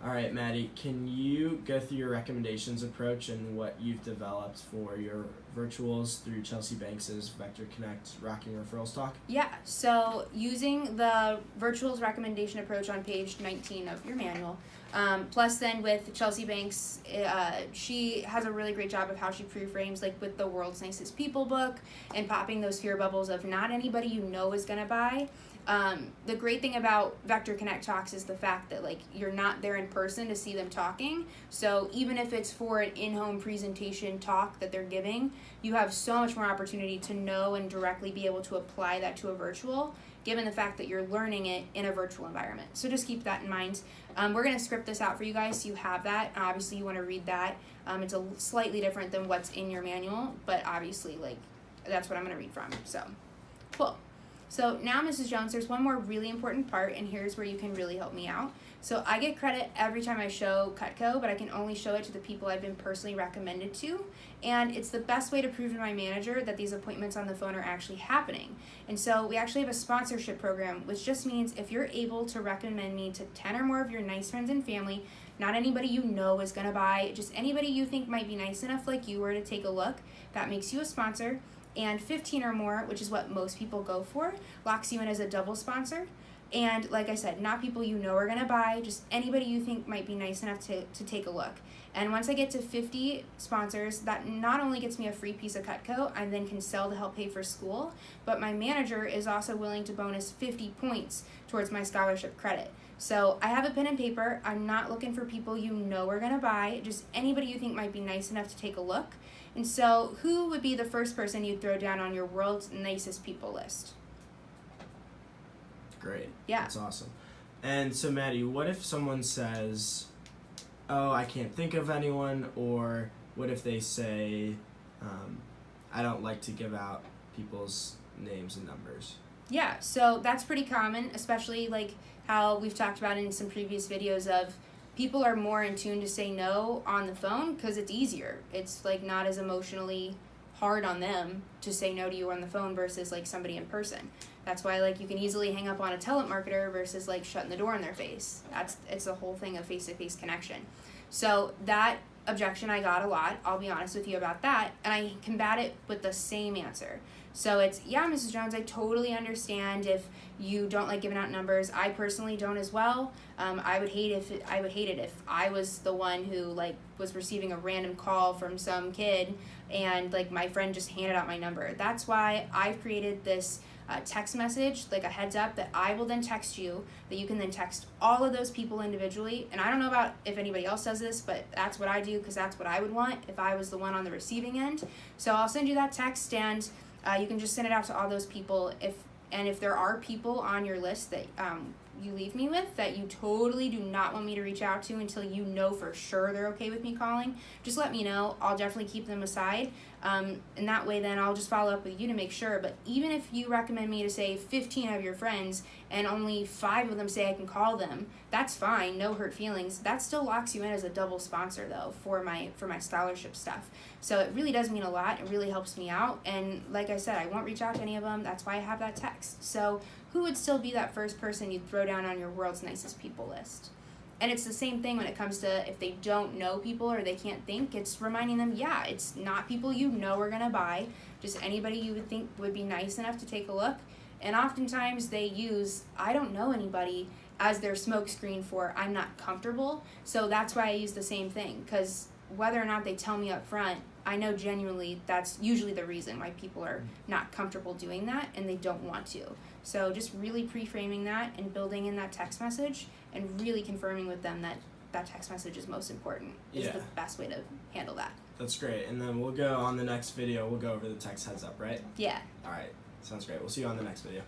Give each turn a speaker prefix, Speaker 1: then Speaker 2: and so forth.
Speaker 1: All right, Maddie, can you go through your recommendations approach and what you've developed for your virtuals through Chelsea Banks's Vector Connect Rocking Referrals Talk?
Speaker 2: Yeah, so using the virtuals recommendation approach on page 19 of your manual, plus then with Chelsea Banks, she has a really great job of how she pre-frames, like with the World's Nicest People book and popping those fear bubbles of not anybody you know is going to buy. The great thing about Vector Connect Talks is the fact that like you're not there in person to see them talking. So even if it's for an in-home presentation talk that they're giving, you have so much more opportunity to know and directly be able to apply that to a virtual, given the fact that you're learning it in a virtual environment. So just keep that in mind. We're going to script this out for you guys so you have that. Obviously you want to read that. It's a slightly different than what's in your manual, but obviously like that's what I'm going to read from. So cool. So now, Mrs. Jones, there's one more really important part, and here's where you can really help me out. So I get credit every time I show Cutco, but I can only show it to the people I've been personally recommended to, and it's the best way to prove to my manager that these appointments on the phone are actually happening. And so we actually have a sponsorship program, which just means if you're able to recommend me to 10 or more of your nice friends and family, not anybody you know is going to buy, just anybody you think might be nice enough like you were to take a look, that makes you a sponsor. And 15 or more, which is what most people go for, locks you in as a double sponsor. And like I said, not people you know are going to buy, just anybody you think might be nice enough to take a look. And once I get to 50 sponsors, that not only gets me a free piece of Cutco I then can sell to help pay for school, but my manager is also willing to bonus 50 points towards my scholarship credit. So I have a pen and paper. I'm not looking for people you know are going to buy, just anybody you think might be nice enough to take a look. And so who would be the first person you'd throw down on your World's Nicest People list?
Speaker 1: Great.
Speaker 2: Yeah.
Speaker 1: That's awesome. And so, Maddie, what if someone says, oh, I can't think of anyone, or what if they say, I don't like to give out people's names and numbers?
Speaker 2: Yeah, so that's pretty common, especially like how we've talked about in some previous videos of people are more in tune to say no on the phone because it's easier. It's like not as emotionally hard on them to say no to you on the phone versus like somebody in person. That's why like you can easily hang up on a telemarketer versus like shutting the door in their face. It's the whole thing of face-to-face connection. So that objection I got a lot, I'll be honest with you about that, and I combat it with the same answer. So it's, yeah, Mrs. Jones, I totally understand if you don't like giving out numbers. I personally don't as well. I would hate it if I was the one who like was receiving a random call from some kid and like my friend just handed out my number. That's why I've created this text message, like a heads up that I will then text you, that you can then text all of those people individually. And I don't know about if anybody else does this, but that's what I do because that's what I would want if I was the one on the receiving end. So I'll send you that text, and you can just send it out to all those people. If there are people on your list that you leave me with that you totally do not want me to reach out to until you know for sure they're okay with me calling, just let me know. I'll definitely keep them aside. And that way then I'll just follow up with you to make sure. But even if you recommend me to say 15 of your friends and only 5 of them say I can call them, that's fine, no hurt feelings. That still locks you in as a double sponsor though for my scholarship stuff. So it really does mean a lot. It really helps me out. And like I said, I won't reach out to any of them. That's why I have that text. So who would still be that first person you'd throw down on your World's Nicest People list? And it's the same thing when it comes to if they don't know people or they can't think, it's reminding them, yeah, it's not people you know are going to buy, just anybody you would think would be nice enough to take a look. And oftentimes they use, I don't know anybody, as their smoke screen for I'm not comfortable. So that's why I use the same thing, because whether or not they tell me up front, I know genuinely that's usually the reason why people are not comfortable doing that and they don't want to. So just really pre-framing that and building in that text message and really confirming with them that that text message is most important is the best way to handle that.
Speaker 1: That's great. And then we'll go on the next video, we'll go over the text heads up, right?
Speaker 2: Yeah.
Speaker 1: All right. Sounds great. We'll see you on the next video.